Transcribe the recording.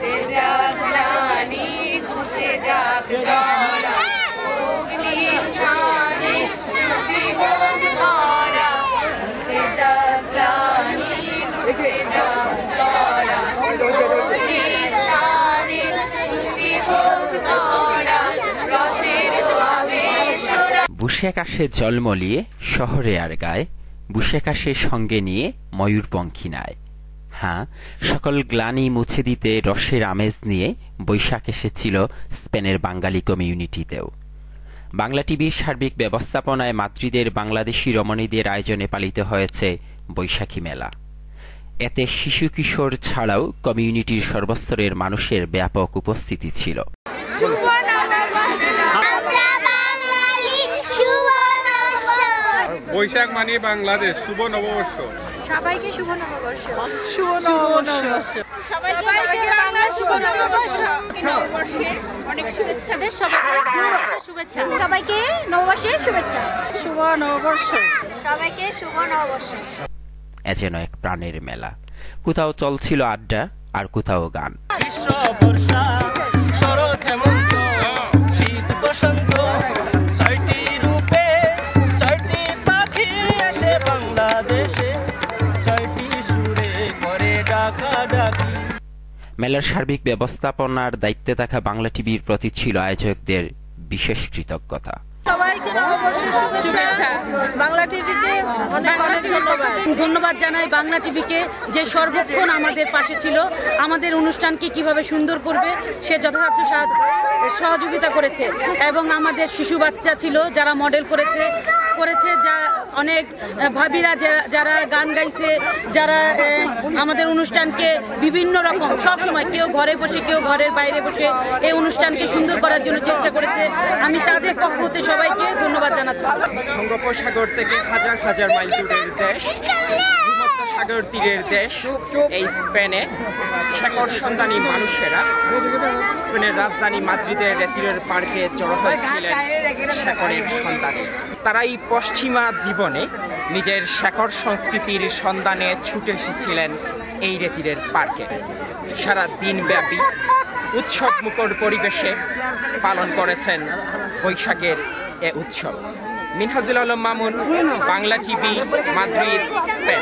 মুছে যাক গ্লানি, ঘুচে যাক জরা, অগ্নি স্নানে শুচি হোক ধরা, মুছে যাক গ্লানি, ঘুচে যাক জরা, অগ্নি স্নানে শুচি হোক ধরা, রসের আবেশরা। বুশে আকাশে জলমলিয়ে শহরে আর গায়, বুশে আকাশের সঙ্গে নিয়ে ময়ূরপঙ্খী নায়। হ্যাঁ, সকল গ্লানি মুছে দিতে রসের আমেজ নিয়ে বৈশাখ এসেছিল স্পেনের বাঙালি কমিউনিটিতেও। বাংলা টিভির সার্বিক ব্যবস্থাপনায় মাদ্রিদের বাংলাদেশি রমণীদের আয়োজনে পালিত হয়েছে বৈশাখী মেলা। এতে শিশু কিশোর ছাড়াও কমিউনিটির সর্বস্তরের মানুষের ব্যাপক উপস্থিতি ছিল। বৈশাখ মানে বাংলাদেশ, শুভ নববর্ষ। সবাইকে শুভ নববর্ষ। শুভ নববর্ষ। সবাইকে বাংলা শুভ নববর্ষ। নববর্ষের অনেক শুভেচ্ছা দেশ, সবাইকে শুভেচ্ছা। সবাইকে নববর্ষের শুভেচ্ছা। শুভ নববর্ষ। সবাইকে শুভ নববর্ষ। এ যেন এক প্রাণের মেলা। কোথাও চলছিল আড্ডা, আর কোথাও গান। মেলার সার্বিক ব্যবস্থাপনার দায়িত্বে থাকা বাংলা টিভির প্রতি ছিল আয়োজকদের বিশেষ কৃতজ্ঞতা। সবাইকে নববর্ষের শুভেচ্ছা। বাংলা টিভিকে অনেক অনেক ধন্যবাদ। ধন্যবাদ জানাই বাংলা টিভিকে, যে সর্বক্ষণ আমাদের পাশে ছিল, আমাদের অনুষ্ঠানকে কিভাবে সুন্দর করবে সে যথাযথ সহযোগিতা করেছে। এবং আমাদের শিশু বাচ্চা ছিল যারা মডেল করেছে যা অনেক ভাবিরা যারা গান গাইছে, যারা আমাদের অনুষ্ঠানকে বিভিন্ন রকম সব সময় কেউ ঘরে বসে কেউ ঘরের বাইরে বসে এই অনুষ্ঠানকে সুন্দর করার জন্য চেষ্টা করেছে। আমি তাদের পক্ষ হতে সবাইকে ধন্যবাদ জানাচ্ছি। বঙ্গোপসাগর থেকে হাজার হাজার মাইল দূরের দেশ, সাগর তীরের দেশ এই স্পেনে শেকড় সন্ধানী মানুষেরা স্পেনের রাজধানী মাদ্রিদের রেতিরের পার্কে জড়ো হয়েছিলেন শেকড়ের সন্ধানে। তারাই পশ্চিমা জীবনে নিজের শেকড় সংস্কৃতির সন্ধানে ছুটে এসেছিলেন এই রেতিরের পার্কে। সারা দিনব্যাপী উৎসব মুখর পরিবেশে পালন করেছেন বৈশাখের এ উৎসব। Minhajul Alam Mamun, Bangla TV, Madrid, Spain.